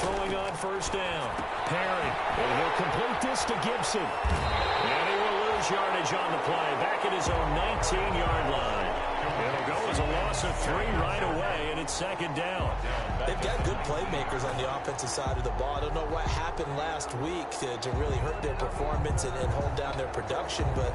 throwing on first down. Perry, and he'll complete this to Gibson. And he will lose yardage on the play, back at his own 19-yard line. It'll go as a loss of 3 right away, and it's second down. They've got good playmakers on the offensive side of the ball. I don't know what happened last week to really hurt their performance and hold down their production, but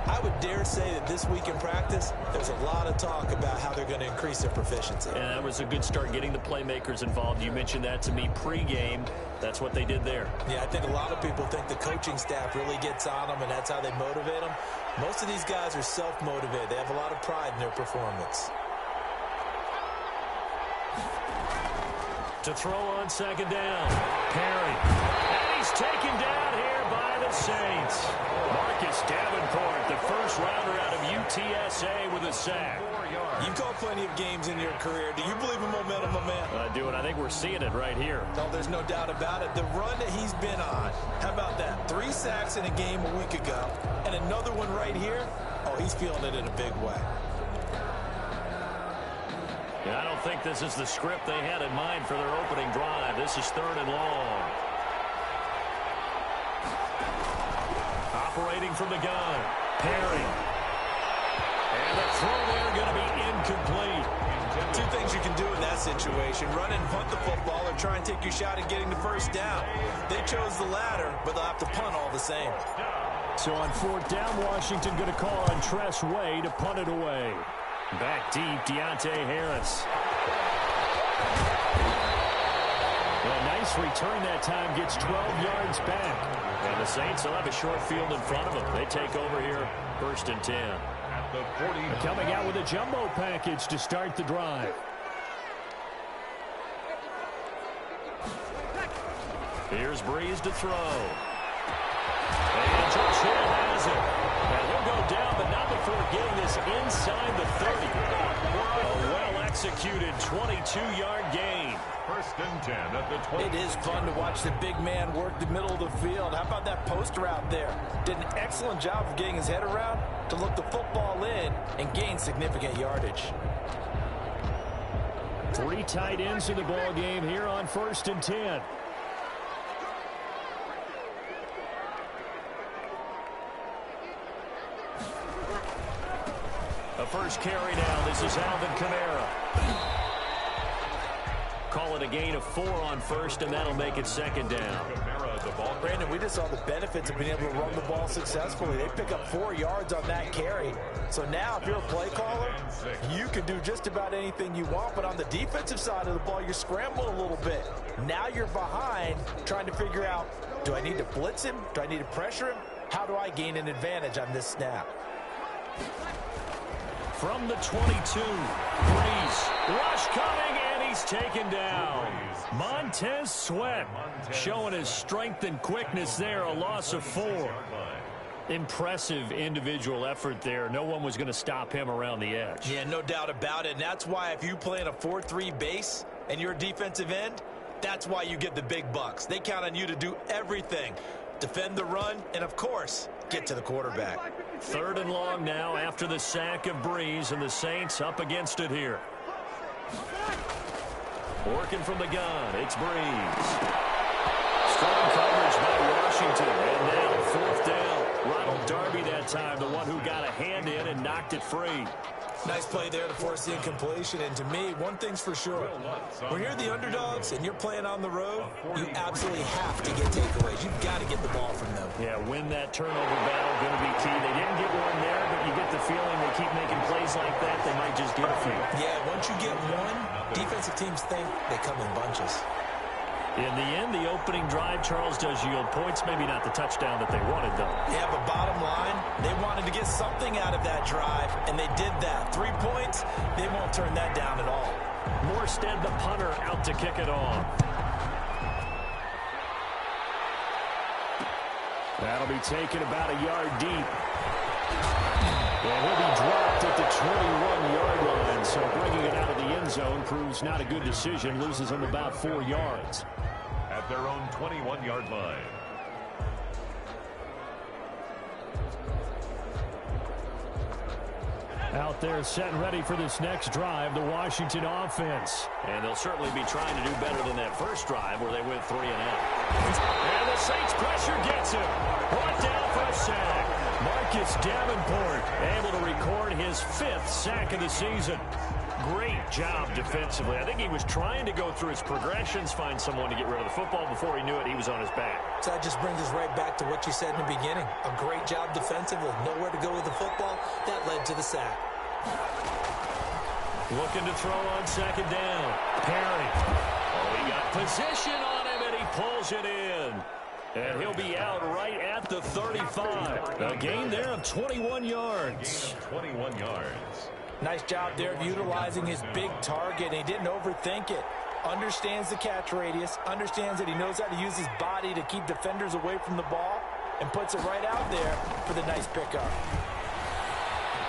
I would dare say that this week in practice, there's a lot of talk about how they're going to increase their proficiency. And that was a good start getting the playmakers involved. You mentioned that to me pregame. That's what they did there. Yeah, I think a lot of people think the coaching staff really gets on them, and that's how they motivate them. Most of these guys are self-motivated. They have a lot of pride in their performance. To throw on second down, Perry. And he's taken down here by the Saints. Marcus Davenport, the first rounder out of UTSA with a sack. You've called plenty of games in your career. Do you believe in momentum, my man? I do, and I think we're seeing it right here. No, there's no doubt about it. The run that he's been on, how about that? 3 sacks in a game a week ago, and another one right here. Oh, he's feeling it in a big way. Yeah, I don't think this is the script they had in mind for their opening drive. This is 3rd and long. Operating from the gun, Perry. And the throw there going to be incomplete. 2 things you can do in that situation: run and punt the football, or try and take your shot at getting the first down. They chose the latter, but they'll have to punt all the same. So on 4th down, Washington going to call on Tress Way to punt it away. Back deep, Deontay Harris. A nice return that time, gets 12 yards back. And the Saints will have a short field in front of them. They take over here, 1st and 10. Coming out with a jumbo package to start the drive. Here's Breeze to throw. And Josh Hill has it. And he'll go down, but not before getting this inside the 30. A well-executed 22-yard gain. 1st and 10 at the 20. It is fun to watch the big man work the middle of the field. How about that post route there? Did an excellent job of getting his head around to look the football in and gain significant yardage. 3 tight ends in the ball game here on 1st and 10. The first carry now. This is Alvin Kamara. Call it a gain of 4 on 1st, and that'll make it 2nd down. Brandon, we just saw the benefits of being able to run the ball successfully. They pick up 4 yards on that carry. So now, if you're a play caller, you can do just about anything you want. But on the defensive side of the ball, you're scrambling a little bit. Now you're behind, trying to figure out, do I need to blitz him? Do I need to pressure him? How do I gain an advantage on this snap? From the 22, Breeze. Rush coming, and he's taken down. Montez Sweat showing his strength and quickness there, a loss of 4. Impressive individual effort there. No one was going to stop him around the edge. Yeah, no doubt about it. And that's why if you play in a 4-3 base and you're a defensive end, that's why you get the big bucks. They count on you to do everything. Defend the run, and, of course, get to the quarterback. 3rd and long now after the sack of Breeze, and the Saints up against it here. Working from the gun, it's Breeze. Strong coverage by Washington, and now 4th down. Ronald Darby that time, the one who got a hand in and knocked it free. Nice play there to force the incompletion. And to me, one thing's for sure. When you're the underdogs and you're playing on the road, you absolutely have to get takeaways. You've got to get the ball from them. Yeah, win that turnover battle, going to be key. They didn't get one there, but you get the feeling they keep making plays like that, they might just get a few. Yeah, once you get one, defensive teams think they come in bunches. In the end, the opening drive, Charles, does yield points. Maybe not the touchdown that they wanted, though. Yeah, but bottom line, they wanted to get something out of that drive, and they did that. 3 points, they won't turn that down at all. Morstead, the punter, out to kick it off. That'll be taken about a yard deep. And he'll be dropped at the 21-yard line, so bringing it out of the end zone proves not a good decision. Loses him about 4 yards. At their own 21-yard line. Out there setting ready for this next drive, the Washington offense. And they'll certainly be trying to do better than that first drive where they went 3 and out. And the Saints pressure gets him. Brought down for a sack. Marcus Davenport able to record his 5th sack of the season. Great job defensively. I think he was trying to go through his progressions, find someone to get rid of the football. Before he knew it, he was on his back. So that just brings us right back to what you said in the beginning. A great job defensively. Nowhere to go with the football. That led to the sack. Looking to throw on second down. Perry. Oh, he got position on him, and he pulls it in. And he'll be out right at the 35. A gain there of 21 yards. 21 yards. Nice job there of utilizing his big target. He didn't overthink it. Understands the catch radius. Understands that he knows how to use his body to keep defenders away from the ball. And puts it right out there for the nice pickup.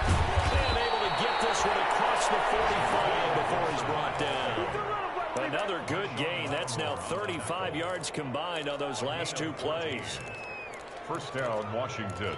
And able to get this one across the 45 before he's brought down. Another good gain. That's now 35 yards combined on those last 2 plays. First down, Washington.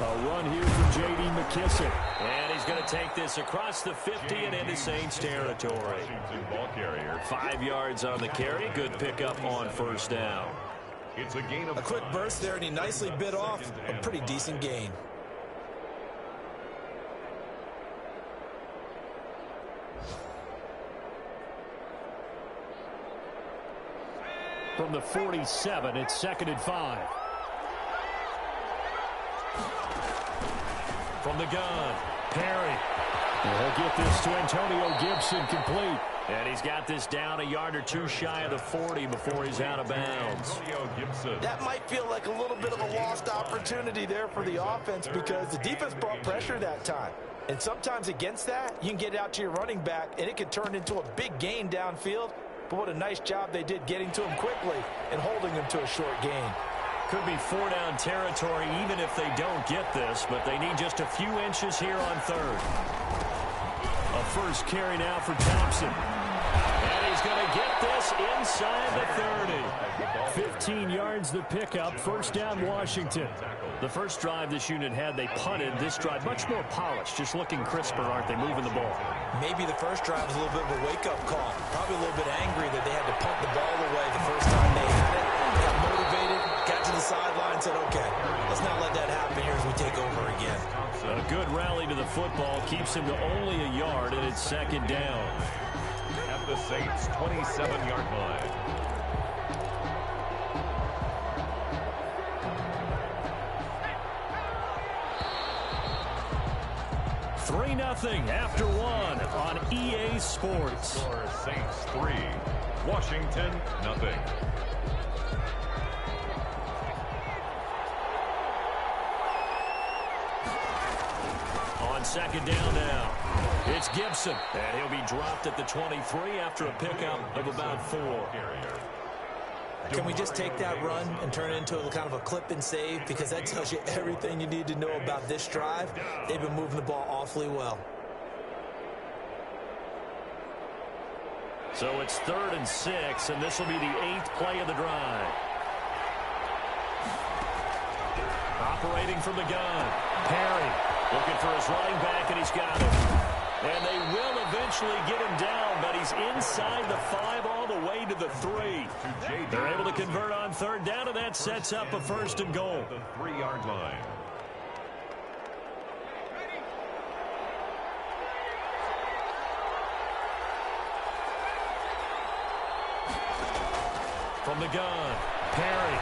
A run here for J.D. McKissick. And he's going to take this across the 50 and into Saints territory. Washington ball carrier. 5 yards on the carry. Good pickup on first down. It's a gain of A quick burst there, and he nicely bit off a pretty decent gain. From the 47, it's 2nd and 5. From the gun, Perry. He'll get this to Antonio Gibson complete. And he's got this down a yard or 2 shy of the 40 before he's out of bounds. That might feel like a little bit of a lost opportunity there for the offense because the defense brought pressure that time. And sometimes against that, you can get it out to your running back, and it can turn into a big gain downfield. But what a nice job they did getting to him quickly and holding him to a short gain. Could be 4-down territory even if they don't get this, but they need just a few inches here on 3rd. A first carry now for Thompson. And he's going to get this inside the 30. 15 yards the pickup. First down Washington. The first drive this unit had, they punted. This drive much more polished, just looking crisper, aren't they, moving the ball? Maybe the first drive was a little bit of a wake-up call. Probably a little bit angry that they had to punt the ball away the first time they had it. Got motivated, got to the sideline, said, okay, let's not let that happen here as we take over again. A good rally to the football keeps him to only a yard, and it's 2nd down. At the Saints' 27-yard line. 3-0 after 1 on EA Sports. Score Saints 3, Washington 0. On 2nd down now, it's Gibson, and he'll be dropped at the 23 after a pickup of about 4. Can we just take that run and turn it into a kind of a clip and save? Because that tells you everything you need to know about this drive. They've been moving the ball awfully well. So it's 3rd and 6, and this will be the 8th play of the drive. Operating from the gun, Perry looking for his running back, and he's got him. And they will eventually get him down, but he's inside the 5 all the way to the 3. They're able to convert on 3rd down, and that sets up a 1st and goal. The 3-yard line. From the gun, Perry.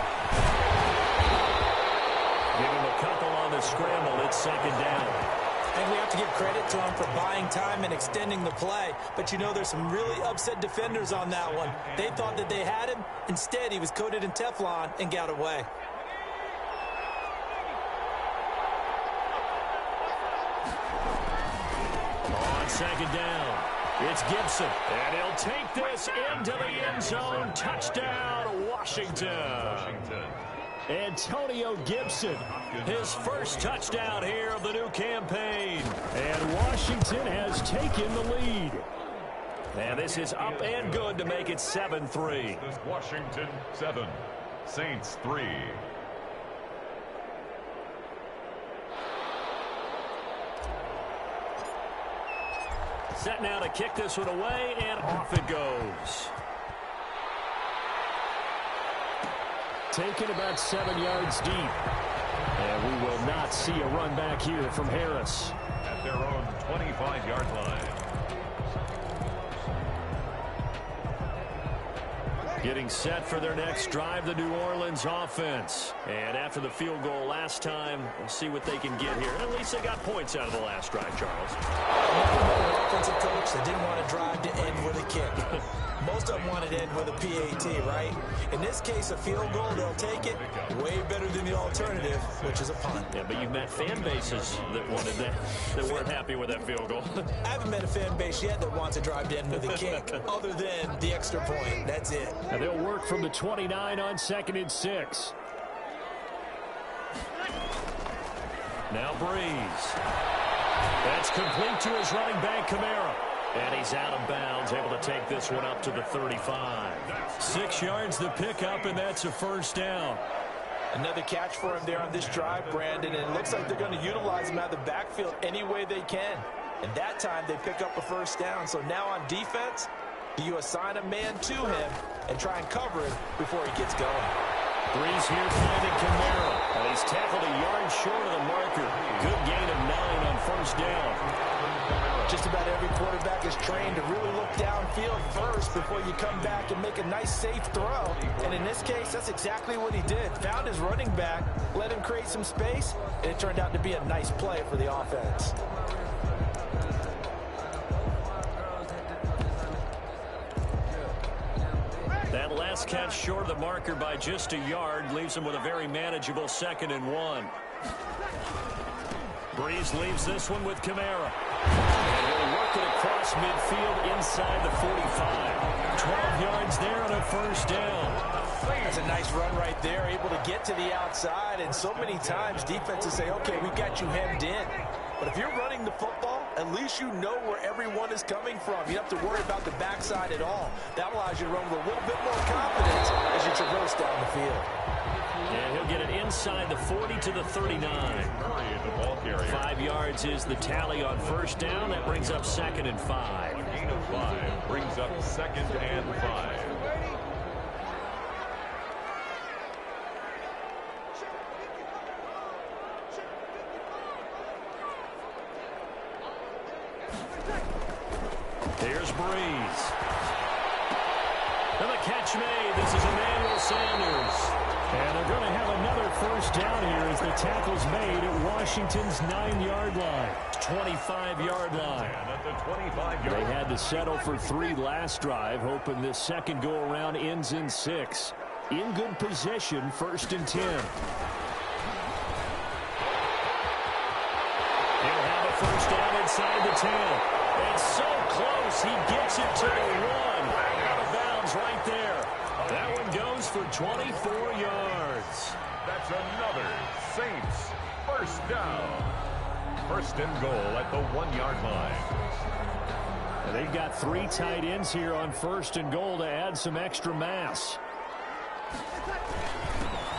Give him a couple on the scramble. It's 2nd down. And we have to give credit to him for buying time and extending the play. But you know, there's some really upset defenders on that one. They thought that they had him. Instead, he was coated in Teflon and got away. On 2nd down, It's Gibson, and he'll take this into the end zone. Touchdown, Washington. Antonio Gibson, his first touchdown here of the new campaign. And Washington has taken the lead. And this is up and good to make it 7-3. Washington 7, Saints 3. Set now to kick this one away, and off it goes. Taken about 7 yards deep. And we will not see a run back here from Harris. At their own 25-yard line. Getting set for their next drive, the New Orleans offense. And after the field goal last time, we'll see what they can get here. At least they got points out of the last drive, Charles. Offensive coach that didn't want to drive to end with a kick. Most of them wanted to end with a PAT, right? In this case, a field goal, they'll take it. Way better than the alternative, which is a punt. Yeah, but you've met fan bases that wanted that weren't happy with that field goal. I haven't met a fan base yet that wants to drive to end with a kick, other than the extra point. That's it. And they'll work from the 29 on 2nd and 6. Now Breeze. That's complete to his running back, Kamara. And he's out of bounds, able to take this one up to the 35. 6 yards the pickup, and that's a first down. Another catch for him there on this drive, Brandon, and it looks like they're going to utilize him out of the backfield any way they can. And that time they pick up a first down. So now on defense, do you assign a man to him and try and cover him before he gets going? Breeze here finding Kamara. And he's tackled a yard short of the marker. Good gain of 9 on first down. Just about every quarterback is trained to really look downfield first before you come back and make a nice, safe throw. And in this case, that's exactly what he did. Found his running back, let him create some space, and it turned out to be a nice play for the offense. That last catch short of the marker by just a yard leaves him with a very manageable 2nd and 1. Breeze leaves this one with Kamara. And he'll work it across midfield inside the 45. 12 yards there on a first down. That's a nice run right there, able to get to the outside. And so many times defenses say, okay, we've got you hemmed in. But if you're running the football, at least you know where everyone is coming from. You don't have to worry about the backside at all. That allows you to run with a little bit more confidence as you traverse down the field. And he'll get it inside the 40 to the 39. 5 yards is the tally on first down. That brings up 2nd and 5. Gain of 5 brings up 2nd and 5. Here's Breeze. And the catch made. This is Emmanuel Sanders. And they're going to have another first down here as the tackle's made at Washington's 9-yard line. 25-yard line. And at the 25-yard They had to settle for 3 last drive, hoping this second go-around ends in 6. In good position, 1st and 10. He'll have a first down inside the 10. It's so close, he gets it to the 1. Out of bounds right there. That one goes for 24 yards. That's another Saints first down. 1st and goal at the 1-yard line. And they've got 3 tight ends here on 1st and goal to add some extra mass.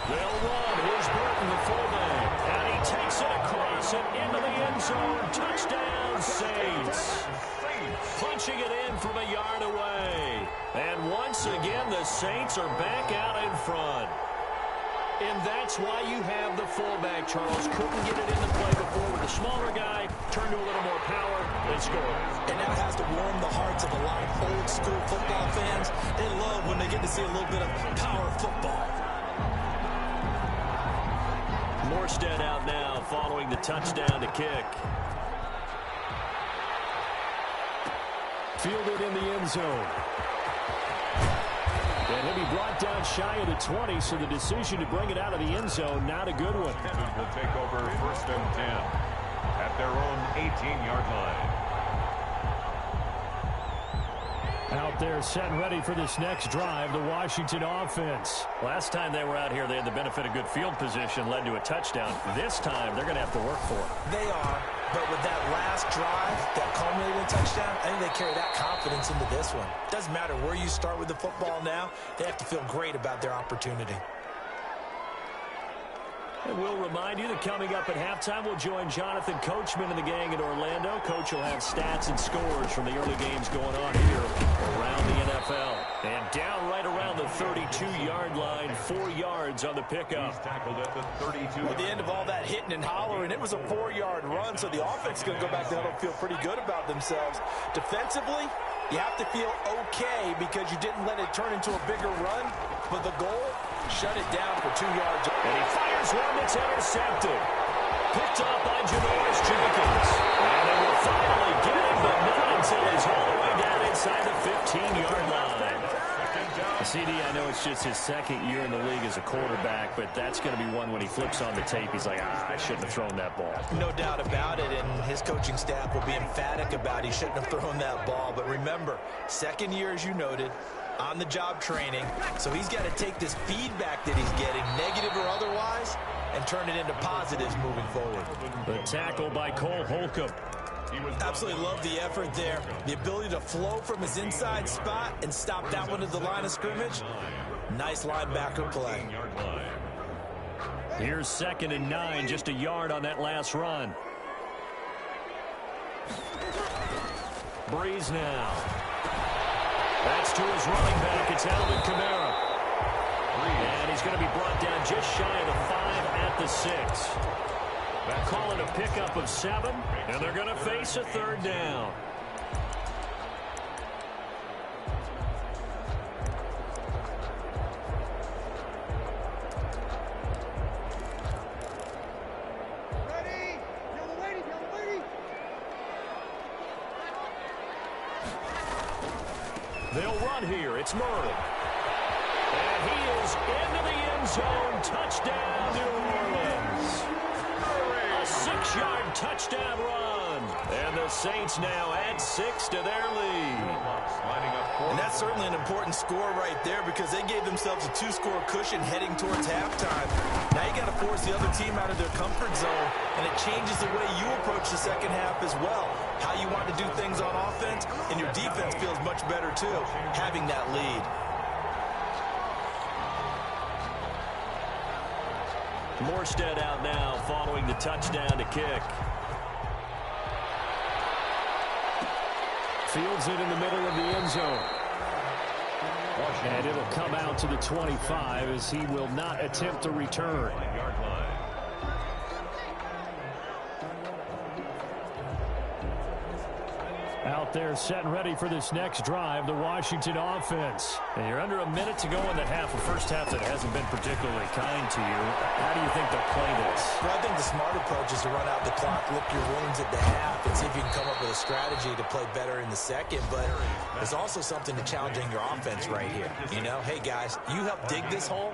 They'll run. Here's Burton, the fullback. And he takes it across and into the end zone. Touchdown, Saints. Punching it in from a yard away. And once again, the Saints are back out in front. And that's why you have the fullback, Charles. Couldn't get it into play before with the smaller guy. Turned to a little more power and scored. And that has to warm the hearts of a lot of old-school football fans. They love when they get to see a little bit of power football. Morstead out now following the touchdown to kick. Fielded in the end zone. And he'll be brought down shy of the 20, so the decision to bring it out of the end zone, not a good one. Will take over 1st and 10 at their own 18-yard line. Out there setting ready for this next drive, the Washington offense. Last time they were out here, they had the benefit of good field position, led to a touchdown. This time, they're going to have to work for it. They are, but with that last drive that culminated in a touchdown, I think they carry that confidence into this one. Doesn't matter where you start with the football now, they have to feel great about their opportunity. And we'll remind you that coming up at halftime, we'll join Jonathan Coachman and the gang in Orlando. Coach will have stats and scores from the early games going on here around the NFL. And down right around the 32-yard line, 4 yards on the pickup. He's tackled at the 32. At the end of all that hitting and hollering, it was a 4-yard run, so the offense is going to go back there and feel pretty good about themselves. Defensively, you have to feel okay because you didn't let it turn into a bigger run, but the goal, shut it down for 2 yards. And he fires one that's intercepted. Picked up by Janoris Jenkins. And they will finally get him, but not until he's all the way down inside the 15-yard line. CD, I know it's just his second year in the league as a quarterback, but that's going to be one when he flips on the tape, he's like, I shouldn't have thrown that ball. No doubt about it, and his coaching staff will be emphatic about he shouldn't have thrown that ball. But remember, second year, as you noted, on-the-job training, so he's got to take this feedback that he's getting, negative or otherwise, and turn it into positives moving forward. The tackle by Cole Holcomb. Absolutely love the effort there. The ability to flow from his inside spot and stop that one at the line of scrimmage. Nice linebacker play. Here's 2nd and 9, just a yard on that last run. Breeze now. That's to his running back. It's Alvin Kamara. And he's going to be brought down just shy of the 5 at the 6. Call it a pickup of 7, and they're going to face a 3rd down. They'll run here. It's Murray. And he is into the end zone. Touchdown, New Orleans. A 6-yard touchdown run. And the Saints now add 6 to their lead. And that's certainly an important score right there because they gave themselves a 2-score cushion heading towards halftime. Now you got to force the other team out of their comfort zone, and it changes the way you approach the second half as well. How you want to do things on offense, and your defense feels much better too, having that lead. Morstead out now following the touchdown to kick. Fields it in the middle of the end zone. And it'll come out to the 25 as he will not attempt a return. Out there set and ready for this next drive, the Washington offense. And you're under a minute to go in the half, a first half that hasn't been particularly kind to you. How do you think they'll play this? Well, I think the smart approach is to run out the clock, lick your wounds at the half, and see if you can come up with a strategy to play better in the second. But there's also something to challenging your offense right here. You know, hey, guys, you help dig this hole.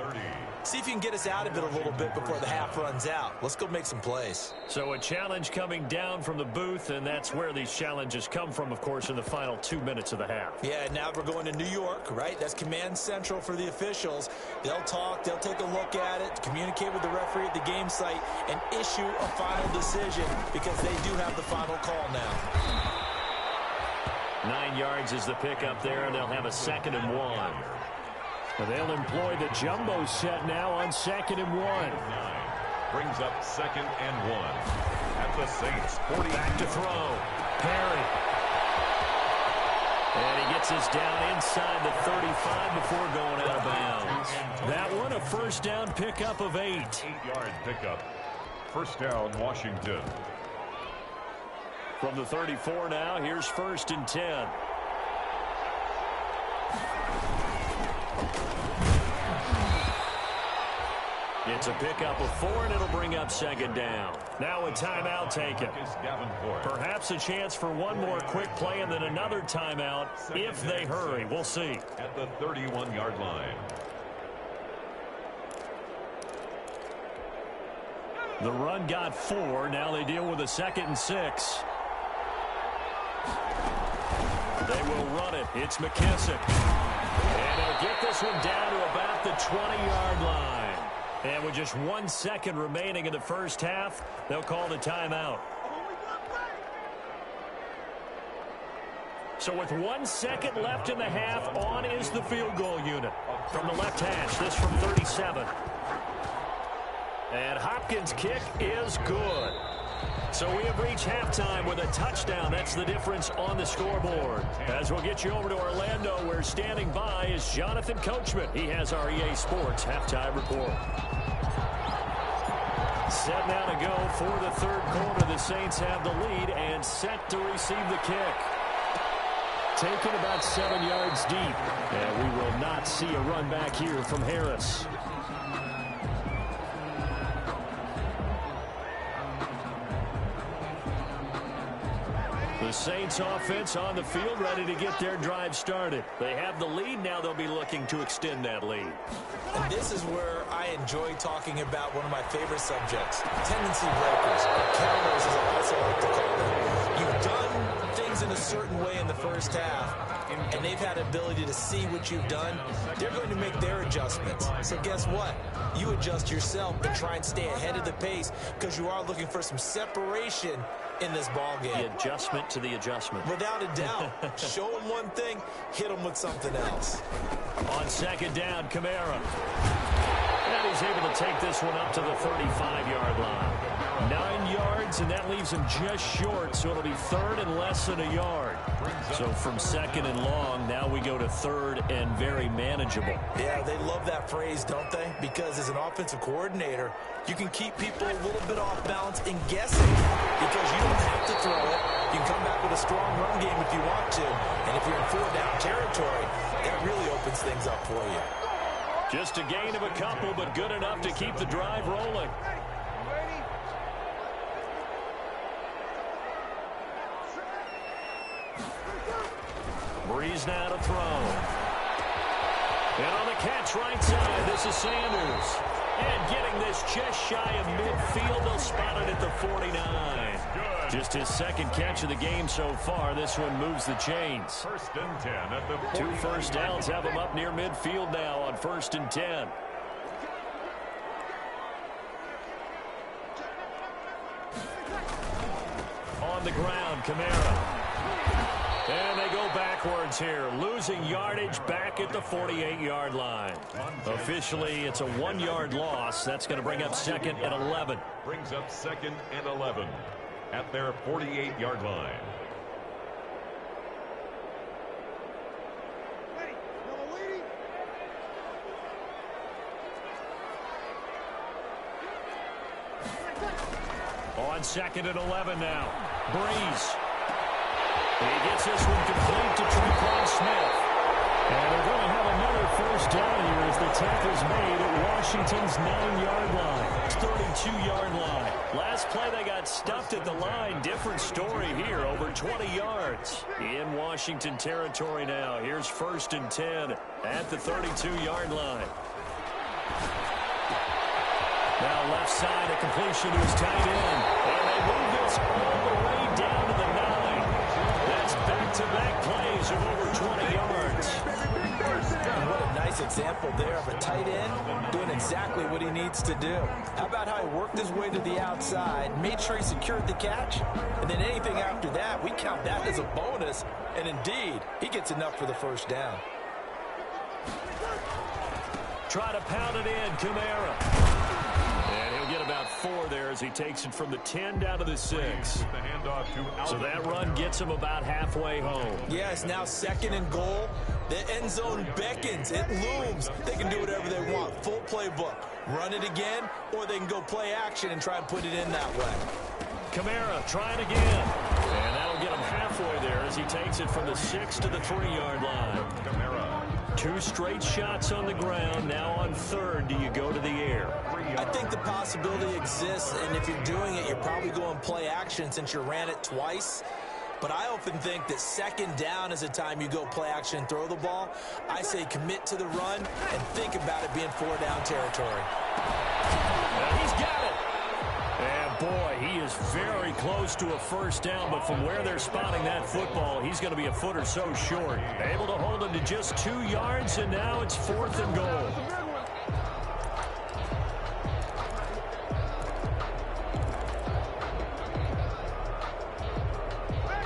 See if you can get us out of it a little bit before the half runs out. Let's go make some plays. So a challenge coming down from the booth, and that's where these challenges come from, of course, in the final 2 minutes of the half. Yeah, now we're going to New York, right? That's command central for the officials. They'll talk, they'll take a look at it, communicate with the referee at the game site, and issue a final decision because they do have the final call now. 9 yards is the pickup there, and they'll have a 2nd and 1. They'll employ the jumbo set now on 2nd and 1. Brings up 2nd and 1 at the Saints 40. Back to throw. Perry. And he gets us down inside the 35 before going out of bounds. That one a first down pickup of 8. 8-yard pickup. First down, Washington. From the 34 now, here's 1st and 10. It's a pickup of 4, and it'll bring up 2nd down. Now a timeout taken. Perhaps a chance for one more quick play and then another timeout if they hurry. We'll see. At the 31-yard line. The run got 4. Now they deal with a 2nd and 6. They will run it. It's McKissick. And they'll get this one down to about the 20-yard line. And with just 1 second remaining in the first half, they'll call the timeout. So with 1 second left in the half, on is the field goal unit. From the left hash, this from 37. And Hopkins' kick is good. So we have reached halftime with a touchdown. That's the difference on the scoreboard. As we'll get you over to Orlando, where standing by is Jonathan Coachman. He has our EA Sports halftime report. Set now to go for the third quarter. The Saints have the lead and set to receive the kick. Taken about 7 yards deep. And we will not see a run back here from Harris. The Saints offense on the field, ready to get their drive started. They have the lead. Now they'll be looking to extend that lead. And this is where I enjoy talking about one of my favorite subjects, tendency breakers, or counters as I also like to call them. You've done things in a certain way in the first half, and they've had the ability to see what you've done. They're going to make their adjustments. So guess what? You adjust yourself and try and stay ahead of the pace because you are looking for some separation in this ball game. The adjustment to the adjustment. Without a doubt. Show them one thing, hit them with something else. On second down, Kamara. And he's able to take this one up to the 35-yard line. 9 yards, and that leaves him just short, so it'll be third and less than a yard. So from second and long, now we go to third and very manageable. Yeah, they love that phrase, don't they? Because as an offensive coordinator, you can keep people a little bit off balance and guessing because you don't have to throw it. You can come back with a strong run game if you want to. And if you're in 4-down territory, that really opens things up for you. Just a gain of a couple, but good enough to keep the drive rolling. Breeze now to throw. And on the catch right side, this is Sanders. And getting this just shy of midfield, they'll spot it at the 49. Just his second catch of the game so far. This one moves the chains. 1st and 10 at the 49. 2 first downs have him up near midfield now on 1st and 10. On the ground, Kamara. And they go backwards here, losing yardage back at the 48-yard line. Officially, it's a 1-yard loss. That's going to bring up 2nd and 11. Brings up 2nd and 11 at their 48-yard line. On 2nd and 11 now. Breeze. He gets this one complete to Tre'Quan Smith. And they're going to have another first down here as the tackle's made at Washington's 9-yard line. 32-yard line. Last play they got stuffed at the line. Different story here, over 20 yards. In Washington territory now. Here's 1st and 10 at the 32-yard line. Now left side, a completion to his tight end. And they move this all the way down to the 9. That's back-to-back plays of over 20 yards. And what a nice example there of a tight end doing exactly what he needs to do. How about how he worked his way to the outside, made sure he secured the catch, and then anything after that, we count that as a bonus. And indeed, he gets enough for the first down. Try to pound it in, Kamara. And he'll get about 4 there as he takes it from the 10 down to the 6. So that run gets him about halfway home. Yeah, it's now 2nd and goal. The end zone beckons. It looms. They can do whatever they want. Full playbook. Run it again, or they can go play action and try and put it in that way. Kamara trying again. And that'll get him halfway there as he takes it from the 6 to the 3-yard line. Kamara. 2 straight shots on the ground. Now on 3rd, do you go to the air? I think the possibility exists, and if you're doing it, you're probably going play action since you ran it twice. But I often think that 2nd down is a time you go play action and throw the ball. I say commit to the run and think about it being 4-down territory. And he's got it. And boy, he is very close to a first down, but from where they're spotting that football, he's going to be a foot or so short. Able to hold him to just 2 yards, and now it's 4th and goal.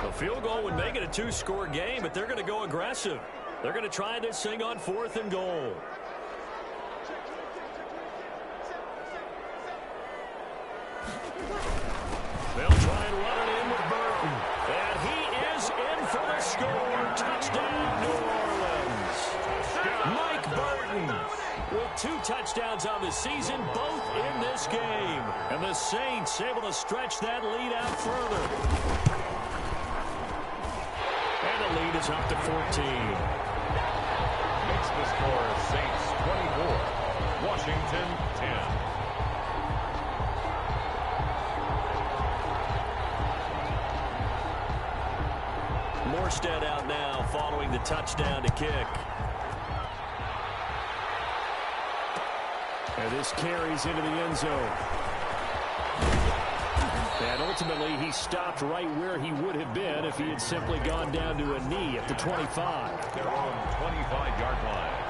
A field goal would make it a 2-score game, but they're going to go aggressive. They're going to try this thing on 4th and goal. They'll try and run it in with Burton. And he is in for the score. Touchdown, New Orleans. Mike Burton with 2 touchdowns on the season, both in this game. And the Saints able to stretch that lead out further. And the lead is up to 14. Makes the score Saints 24, Washington 10. Morstead out now following the touchdown to kick. And this carries into the end zone. And ultimately, he stopped right where he would have been if he had simply gone down to a knee at the 25. Their own 25-yard line.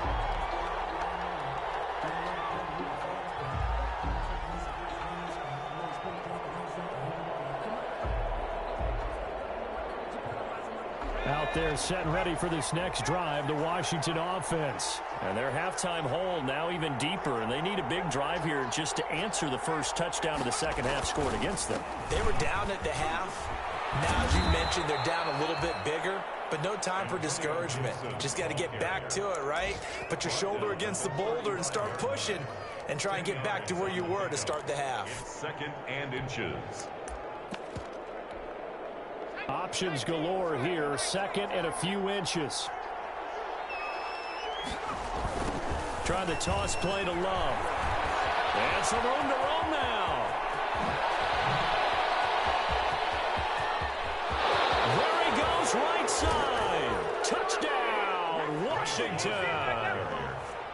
Out there set and ready for this next drive, the Washington offense. And their halftime hole now even deeper, and they need a big drive here just to answer the first touchdown of the second half scored against them. They were down at the half. Now, as you mentioned, they're down a little bit bigger, but no time for discouragement. Just got to get back to it, right? Put your shoulder against the boulder and start pushing and try and get back to where you were to start the half. It's 2nd and inches. Options galore here, 2nd and a few inches. Trying to toss play to Love. And some room to roam now. There he goes, right side. Touchdown, Washington.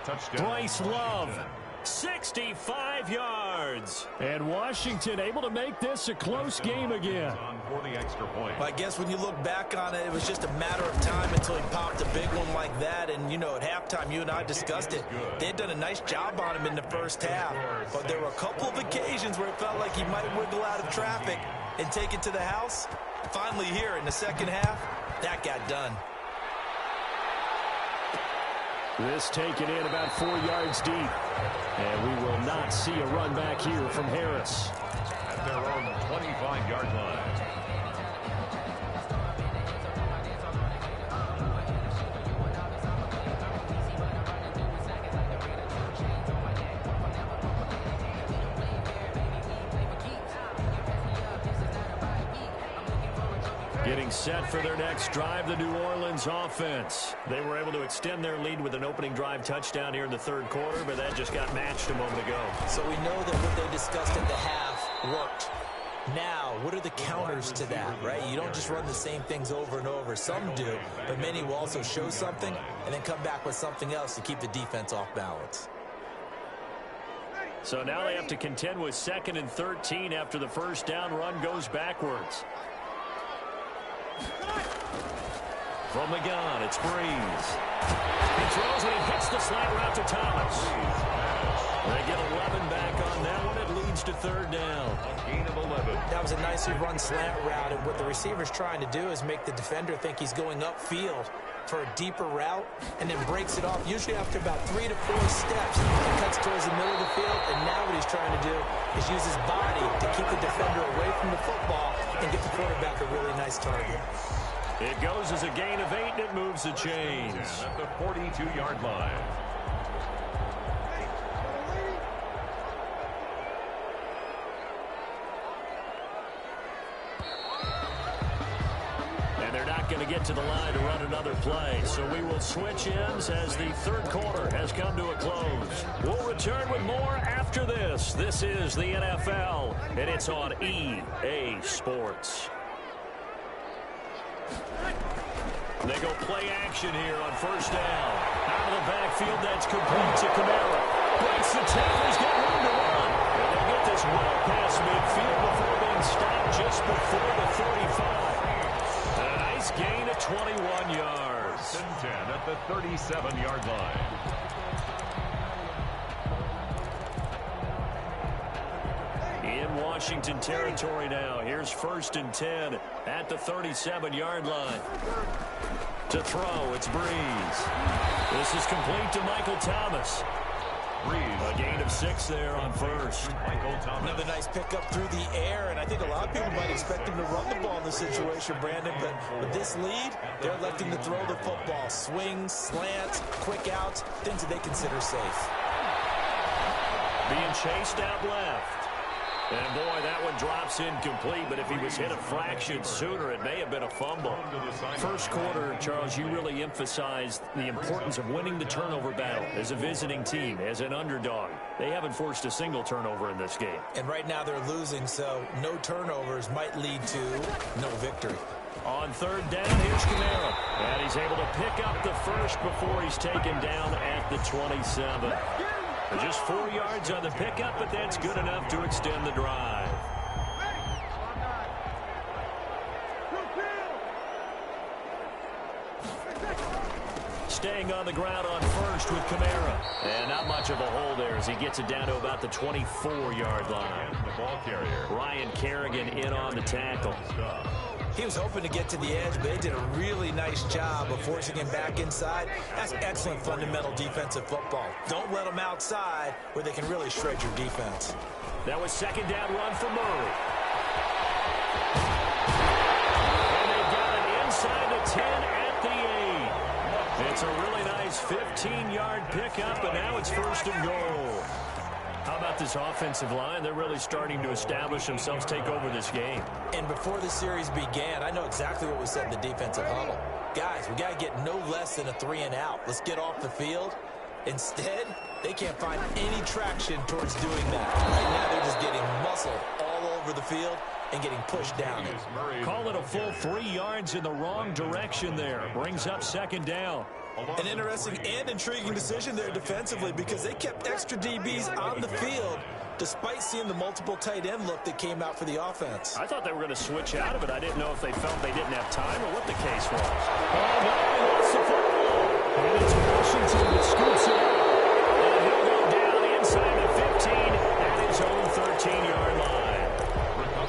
Touchdown. Bryce Love, 65 yards. And Washington able to make this a close game again. For the extra point. Well, I guess when you look back on it, it was just a matter of time until he popped a big one like that. And, you know, at halftime, you and I discussed it. They had done a nice job on him in the first half. But there were a couple of occasions where it felt like he might wiggle out of traffic and take it to the house. Finally here in the second half, that got done. This taken in about 4 yards deep. And we will not see a run back here from Harris. At their own 25-yard line. Getting set for their next drive, the New Orleans offense. They were able to extend their lead with an opening drive touchdown here in the 3rd quarter, but that just got matched a moment ago. So we know that what they discussed at the half worked. Now, what are the counters to that, right? You don't just run the same things over and over. Some do, but many will also show something and then come back with something else to keep the defense off balance. So now they have to contend with 2nd and 13 after the first down run goes backwards. From the gun, it's Breeze. He throws and he hits the slant route to Thomas. They get 11 back on that one. It leads to 3rd down. A gain of 11. That was a nicely run slant route, and what the receiver's trying to do is make the defender think he's going upfield for a deeper route, and then breaks it off, usually after about 3 to 4 steps, and cuts towards the middle of the field, and now what he's trying to do is use his body to keep the defender away from the football and get the quarterback a really nice target. It goes as a gain of 8, and it moves the chains. At the 42-yard line. And they're not going to get to the line to run another play. So we will switch ends as the 3rd quarter has come to a close. We'll return with more after this. This is the NFL, and it's on EA Sports. They go play action here on first down. Out of the backfield, that's complete to Kamara. Breaks the tackles, got room to run. And they'll get this gets well past midfield before being stopped just before the 35. A nice gain of 21 yards. 10 at the 37-yard line. In Washington territory now. Here's 1st and 10 at the 37-yard line. To throw, it's Breeze. This is complete to Michael Thomas. A gain of 6 there on 1st. Another nice pickup through the air, and I think a lot of people might expect him to run the ball in this situation, Brandon, but with this lead, they're electing to throw the football. Swings, slants, quick outs, things that they consider safe. Being chased out left. And, boy, that one drops incomplete, but if he was hit a fraction sooner, it may have been a fumble. First quarter, Charles, you really emphasized the importance of winning the turnover battle as a visiting team, as an underdog. They haven't forced a single turnover in this game. And right now they're losing, so no turnovers might lead to no victory. On 3rd down, here's Camara. And he's able to pick up the first before he's taken down at the 27. Just 4 yards on the pickup, but that's good enough to extend the drive. Staying on the ground on 1st with Camara. And not much of a hole there as he gets it down to about the 24-yard line. The ball carrier. Ryan Kerrigan in on the tackle. He was hoping to get to the edge, but they did a really nice job of forcing him back inside. That's excellent fundamental defensive football. Don't let them outside where they can really shred your defense. That was 2nd down run for Murray. And they've got it inside the 10 at the 8. It's a really nice 15-yard pickup, and now it's 1st and goal. How about this offensive line? They're really starting to establish themselves, take over this game. And before the series began, I know exactly what was said in the defensive huddle. Guys, we got to get no less than a 3-and-out. Let's get off the field. Instead, they can't find any traction towards doing that. Right now, they're just getting muscle all over the field and getting pushed down it. Call it a full 3 yards in the wrong direction there. Brings up 2nd down. An interesting and intriguing decision there defensively because they kept extra DBs on the field despite seeing the multiple tight end look that came out for the offense. I thought they were going to switch out of it. I didn't know if they felt they didn't have time or what the case was. Oh, no, he lost the football. And it's Washington that scoops it up. And he'll go down inside the 15 at his own 13-yard line.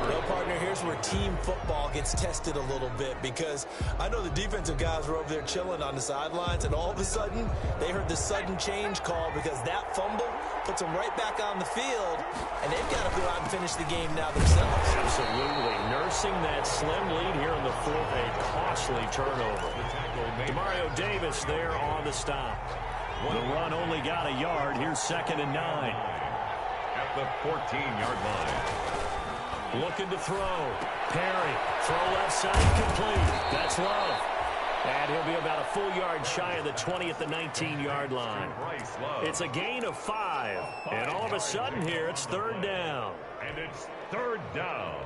Well, partner, here's where team football gets tested a little bit because I know the defensive guys were over there chilling on the sidelines, and all of a sudden they heard the sudden change call because that fumble puts them right back on the field, and they've got to go out and finish the game now themselves. Absolutely. Nursing that slim lead here in the 4th, a costly turnover. Demario Davis there on the stop. The run only got a yard. Here's 2nd and 9. At the 14-yard line. Looking to throw. Perry. Throw left side complete. That's Love. And he'll be about a full yard shy of the 20 at the 19-yard line. It's a gain of 5. And all of a sudden here, it's 3rd down. And it's 3rd down.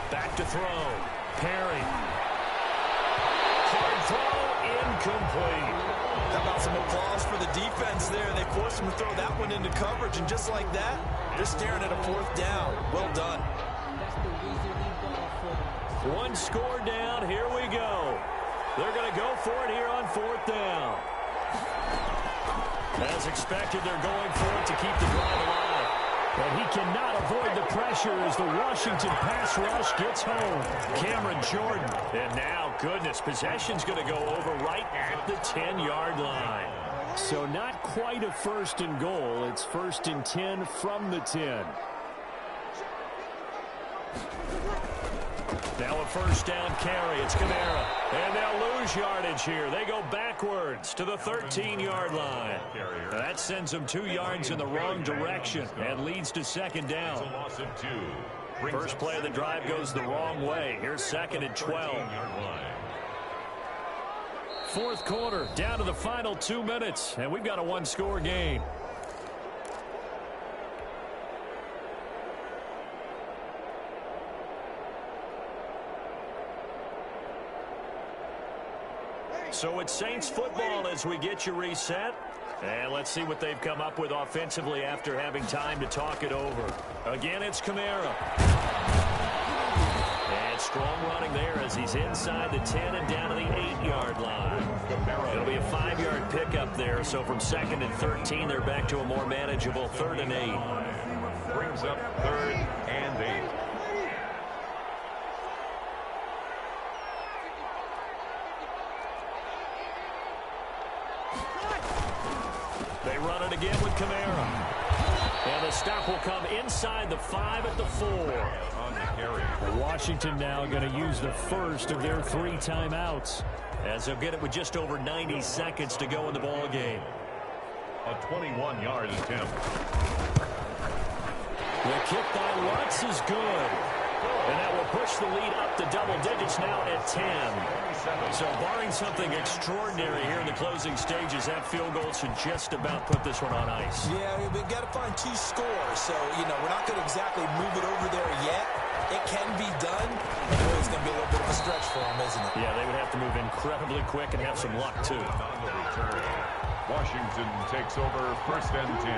Back to throw. Perry. Hard throw, incomplete. How about some applause for the defense there? They forced him to throw that one into coverage, and just like that, they're staring at a 4th down. Well done. One score down. Here we go. They're going to go for it here on 4th down. As expected, they're going for it to keep the drive alive. And he cannot avoid the pressure as the Washington pass rush gets home. Cameron Jordan. And now, goodness, possession's going to go over right at the 10-yard line. So not quite a 1st and goal. It's 1st and 10 from the 10. Now a 1st down carry. It's Camara. And they'll lose yardage here. They go backwards to the 13-yard line. That sends them 2 yards in the wrong direction and leads to 2nd down. First play of the drive goes the wrong way. Here's 2nd and 12. 4th quarter, down to the final 2 minutes, and we've got a one-score game. So it's Saints football as we get you reset. And let's see what they've come up with offensively after having time to talk it over. Again, it's Kamara. And strong running there as he's inside the 10 and down to the 8-yard line. It'll be a 5-yard pickup there. So from 2nd and 13, they're back to a more manageable 3rd and 8. Brings up 3rd and 8. They run it again with Kamara. And the stop will come inside the 5 at the 4. On the carry. Washington now going to use the first of their 3 timeouts, as they'll get it with just over 90 seconds to go in the ball game. A 21-yard attempt. The kick by Lutz is good. And that will push the lead up to double digits now at 10. So barring something extraordinary here in the closing stages, that field goal should just about put this one on ice. Yeah, we've got to find 2 scores. So, we're not going to exactly move it over there yet. It can be done. But it's going to be a little bit of a stretch for them, isn't it? Yeah, they would have to move incredibly quick and have some luck, too. On the return, Washington takes over 1st and 10.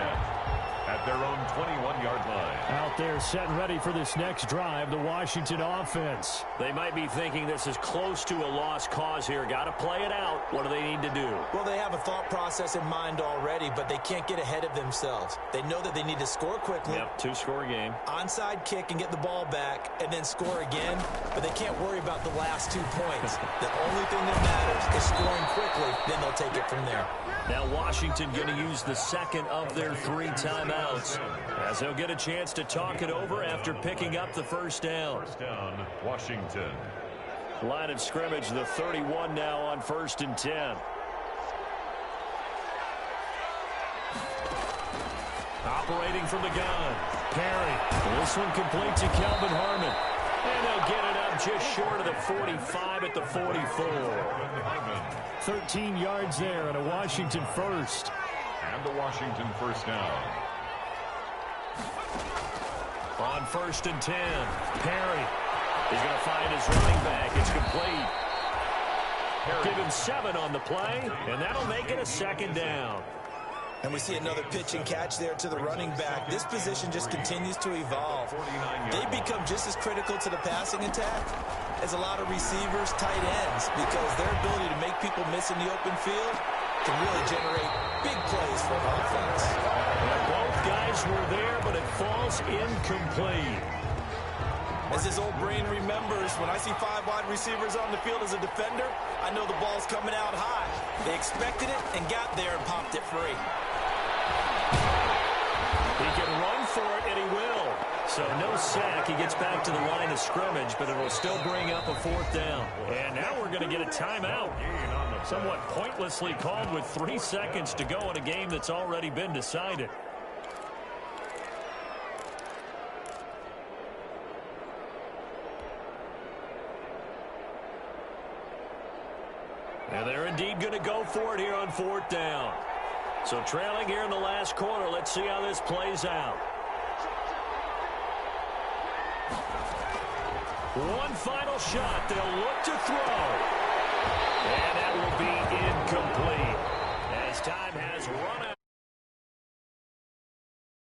At their own 21-yard line. Out there set and ready for this next drive, the Washington offense. They might be thinking this is close to a lost cause here. Got to play it out. What do they need to do? Well, they have a thought process in mind already, but they can't get ahead of themselves. They know that they need to score quickly. Yep, 2-score game. Onside kick and get the ball back and then score again, but they can't worry about the last 2 points. The only thing that matters is scoring quickly, then they'll take it from there. Now Washington going to use the 2nd of their 3 timeouts, as they'll get a chance to talk it over after picking up the 1st down. 1st down, Washington. Line of scrimmage, the 31 now on 1st and 10. Operating from the gun, Perry. This one complete to Kelvin Harmon. And they'll get it up just short of the 45 at the 44. 13 yards there and a Washington first. And the Washington 1st down. On 1st and 10, Perry. He's going to find his running back. It's complete. Give him 7 on the play, and that'll make it a 2nd down. And we see another pitch and catch there to the running back. This position just continues to evolve. They become just as critical to the passing attack as a lot of receivers, tight ends, because their ability to make people miss in the open field can really generate big plays for an offense. Both guys were there, but it falls incomplete. As his old brain remembers, when I see 5 wide receivers on the field as a defender, I know the ball's coming out high. They expected it and got there and popped it free. He can run for it, and he will. So no sack. He gets back to the line of scrimmage, but it will still bring up a 4th down. And now we're going to get a timeout. Somewhat pointlessly called with 3 seconds to go in a game that's already been decided. And they're indeed going to go for it here on 4th down. So trailing here in the last quarter, let's see how this plays out. One final shot. They'll look to throw. And that will be incomplete as time has run out.